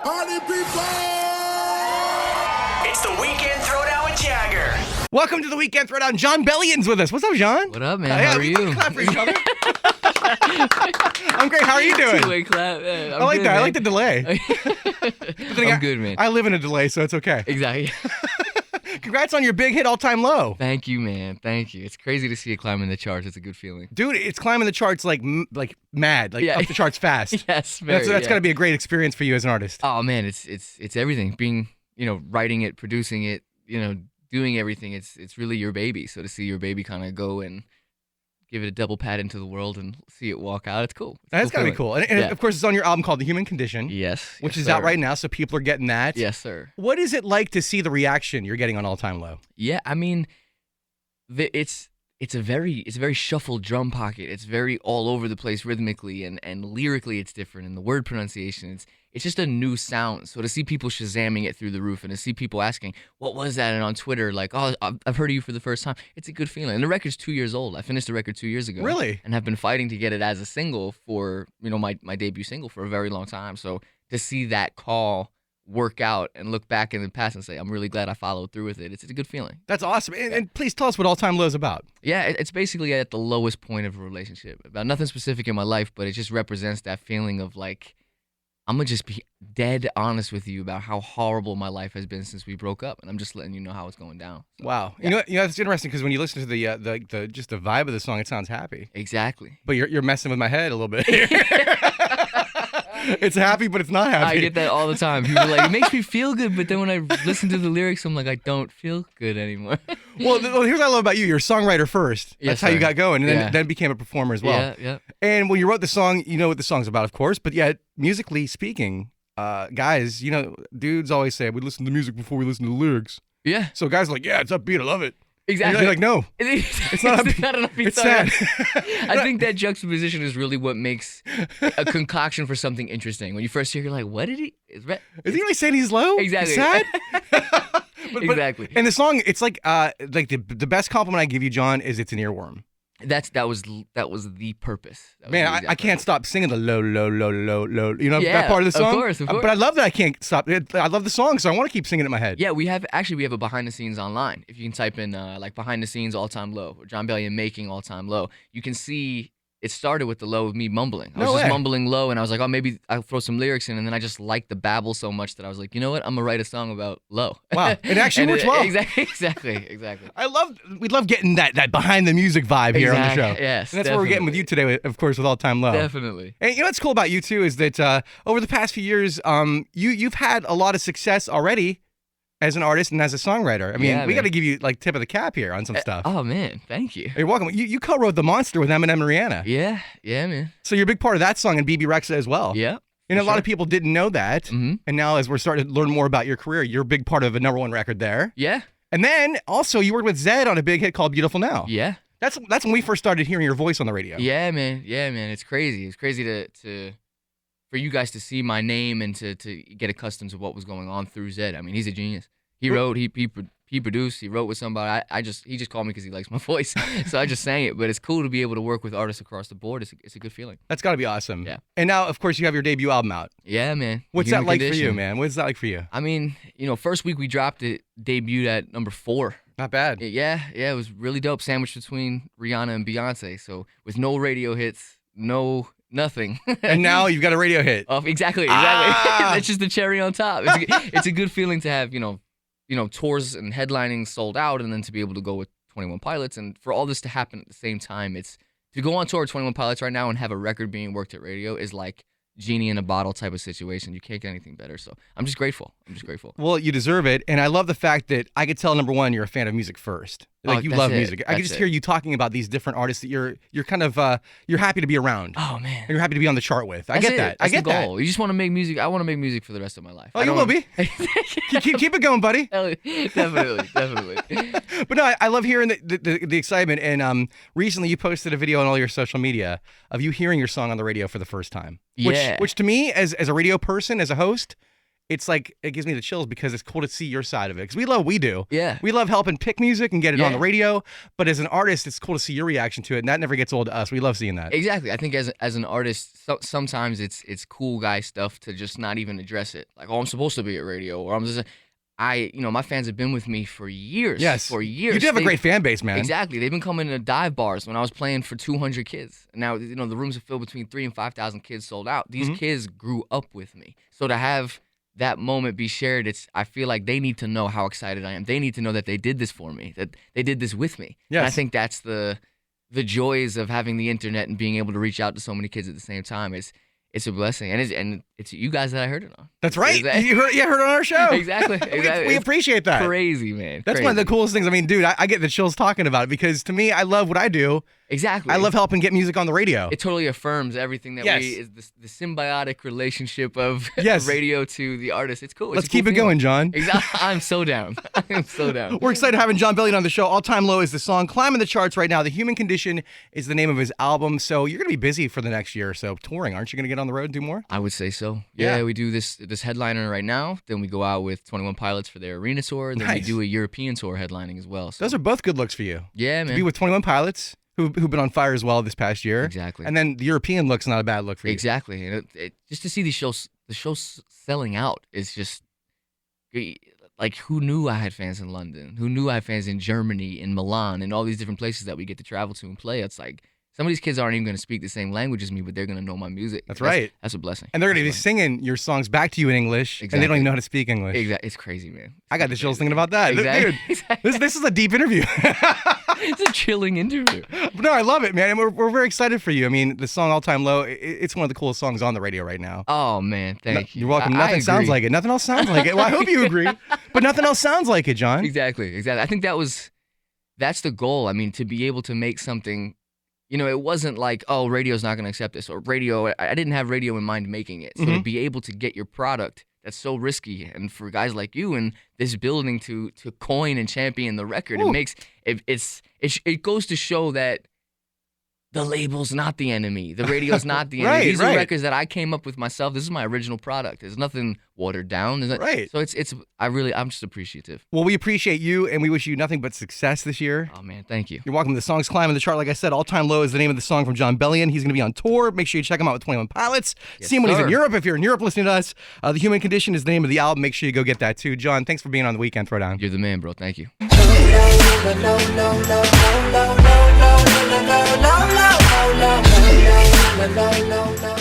Party people! It's the Weekend Throwdown with Jagger. Welcome to the Weekend Throwdown. John Bellion's with us. What's up, John? What up, man? How are you? Clap for each other. I'm great. How are you doing? Two-way clap. Yeah, I like good, that. man. I like the delay. I'm good, man. I live in a delay, so it's okay. Exactly. Congrats on your big hit, All Time Low. Thank you, man. Thank you. It's crazy to see it climbing the charts. It's a good feeling. Dude, it's climbing the charts like mad, up the charts fast. Yes, That's got to be a great experience for you as an artist. Oh man, it's everything. Being, writing it, producing it, doing everything. It's really your baby. So to see your baby kind of go and give it a double pat into the world and see it walk out, it's cool. That's gotta be cool. And of course, it's on your album called The Human Condition. Yes. Which is out right now, so people are getting that. Yes, sir. What is it like to see the reaction you're getting on All Time Low? Yeah, I mean, it's a very shuffled drum pocket. It's very all over the place rhythmically and lyrically. It's different, and the word pronunciation. It's just a new sound. So to see people shazamming it through the roof, and to see people asking, "What was that?" and on Twitter, like, "Oh, I've heard of you for the first time." It's a good feeling. And the record's 2 years old. I finished the record 2 years ago. Really? And have been fighting to get it as a single for my debut single for a very long time. So to see that call work out and look back in the past and say, I'm really glad I followed through with it. It's a good feeling. That's awesome. And please tell us what All Time Low is about. Yeah, it's basically at the lowest point of a relationship. About nothing specific in my life, but it just represents that feeling of like, I'm going to just be dead honest with you about how horrible my life has been since we broke up. And I'm just letting you know how it's going down. So, wow. Yeah. It's interesting because when you listen to the just the vibe of the song, it sounds happy. Exactly. But you're messing with my head a little bit. It's happy, but it's not happy. I get that all the time. People are like, it makes me feel good, but then when I listen to the lyrics, I'm like, I don't feel good anymore. Well, here's what I love about you. You're a songwriter first. That's Yes, how you sir. got going, and Yeah. then became a performer as well. Yeah. And when you wrote the song, you know what the song's about, of course, but yet, musically speaking, guys, dudes always say, we listen to music before we listen to the lyrics. Yeah. So guys are like, yeah, it's upbeat, I love it. Exactly. And you're like, no. It's not upbeat. not an upbeat It's song. sad. I think that juxtaposition is really what makes a concoction for something interesting. When you first hear, you're like, what did he? Is he really saying he's low? Exactly. He's sad? Exactly. And the song, it's like the best compliment I give you, John, is it's an earworm. That was the purpose. Man, I can't stop singing the low, low, low, low, low. You know Yeah, that part of the song? of course. But I love that I can't stop. I love the song, so I want to keep singing it in my head. Yeah, we have a behind the scenes online. If you can type in like behind the scenes all time low or John Bellion making all time low, you can see it started with the low of me mumbling. I was just mumbling low, and I was like, oh, maybe I'll throw some lyrics in, and then I just liked the babble so much that I was like, you know what? I'm gonna write a song about low. Wow, it actually works well. Exactly. We love getting that behind the music vibe here on the show. Yes, and that's what we're getting with you today, of course, with All Time Low. Definitely. And you know what's cool about you too is that over the past few years, you've had a lot of success already as an artist and as a songwriter. I mean, we got to give you like tip of the cap here on some stuff. Oh man, thank you. You're welcome. You co-wrote The Monster with Eminem and Rihanna. Yeah, man. So you're a big part of that song and BB Rexa as well. Yeah. And a lot of people didn't know that. Mm-hmm. And now as we're starting to learn more about your career, you're a big part of a #1 record there. Yeah. And then also you worked with Zedd on a big hit called Beautiful Now. Yeah. That's when we first started hearing your voice on the radio. Yeah, man. It's crazy. It's crazy to for you guys to see my name and to get accustomed to what was going on through Zedd. I mean, he's a genius. He wrote, he produced, he wrote with somebody. He just called me because he likes my voice, so I just sang it. But it's cool to be able to work with artists across the board. It's a good feeling. That's got to be awesome. Yeah. And now, of course, you have your debut album out. Yeah, man. What's that like for you, man? What's that like for you? I mean, first week we dropped it, debuted at number 4. Not bad. Yeah, it was really dope. Sandwiched between Rihanna and Beyonce. So with no radio hits, nothing. And now you've got a radio hit. Oh, exactly. Ah! That's just the cherry on top. It's a good feeling to have, tours and headlining sold out, and then to be able to go with 21 Pilots, and for all this to happen at the same time. It's to go on tour with 21 Pilots right now and have a record being worked at radio is like genie in a bottle type of situation. You can't get anything better. So I'm just grateful. Well, you deserve it. And I love the fact that I could tell, #1, you're a fan of music first. Like you love music. I could just hear you talking about these different artists that you're kind of you're happy to be around. Oh man, and you're happy to be on the chart with. I get that. That's the goal. You just want to make music. I want to make music for the rest of my life. Oh, you will be. keep it going, buddy. Definitely. But no, I love hearing the excitement. And recently you posted a video on all your social media of you hearing your song on the radio for the first time. Which to me, as a radio person, as a host, it's like it gives me the chills because it's cool to see your side of it. Because we love what we do. Yeah. We love helping pick music and get it on Yeah. the radio. But as an artist, it's cool to see your reaction to it, and that never gets old to us. We love seeing that. Exactly. I think as an artist, sometimes it's cool guy stuff to just not even address it. Like, oh, I'm supposed to be at radio, or I'm just. My fans have been with me for years. Yes. For years. You do have a great fan base, man. Exactly. They've been coming to dive bars when I was playing for 200 kids. Now, the rooms are filled between 3,000 and 5,000 kids sold out. These kids grew up with me. So to have that moment be shared, I feel like they need to know how excited I am. They need to know that they did this for me, that they did this with me. Yes. And I think that's the joys of having the internet and being able to reach out to so many kids at the same time. It's a blessing, and it's you guys that I heard it on. That's right. You heard it on our show. Exactly. We appreciate that. Crazy, man. That's one of the coolest things. I mean, dude, I get the chills talking about it because to me, I love what I do. Exactly. I love helping get music on the radio. It totally affirms everything that is the symbiotic relationship of radio to the artist. It's cool. Let's keep it going, John. Exactly. I'm so down. I'm so down. We're excited having John Bellion on the show. All Time Low is the song climbing the charts right now. The Human Condition is the name of his album. So you're going to be busy for the next year or so touring. Aren't you going to get on the road and do more? I would say so. Yeah, we do this headliner right now. Then we go out with 21 Pilots for their arena tour. Then we do a European tour headlining as well. So. Those are both good looks for you. Yeah, man. To be with 21 Pilots, who've been on fire as well this past year. Exactly. And then the European look's not a bad look for you. Exactly. And just to see the shows selling out is just like, who knew I had fans in London? Who knew I had fans in Germany, in Milan, and all these different places that we get to travel to and play? It's like some of these kids aren't even going to speak the same language as me, but they're going to know my music. That's right. That's a blessing. And they're going to be singing your songs back to you in English, and they don't even know how to speak English. Exactly. It's crazy, man. I got the chills thinking about that. Exactly. Dude, this is a deep interview. It's a chilling interview. No, I love it, man. And we're very excited for you. I mean, the song All Time Low, it's one of the coolest songs on the radio right now. Oh, man. Thank you. You're welcome. Nothing sounds like it. Nothing else sounds like it. Well, I hope you agree. But nothing else sounds like it, John. Exactly. I think that's the goal. I mean, to be able to make something, it wasn't like, oh, radio's not going to accept this, or I didn't have radio in mind making it. So to be able to get your product that's so risky, and for guys like you and this building to coin and champion the record, it goes to show that the label's not the enemy. The radio's not the enemy. These are records that I came up with myself. This is my original product. There's nothing watered down. Right. So I'm just appreciative. Well, we appreciate you, and we wish you nothing but success this year. Oh, man, thank you. You're welcome. The song's climbing the chart. Like I said, All Time Low is the name of the song from John Bellion. He's going to be on tour. Make sure you check him out with 21 Pilots. Yes, see him when he's in sir. Europe. If you're in Europe listening to us, The Human Condition is the name of the album. Make sure you go get that too. John, thanks for being on the Weekend Throwdown. You're the man, bro. Thank you. No.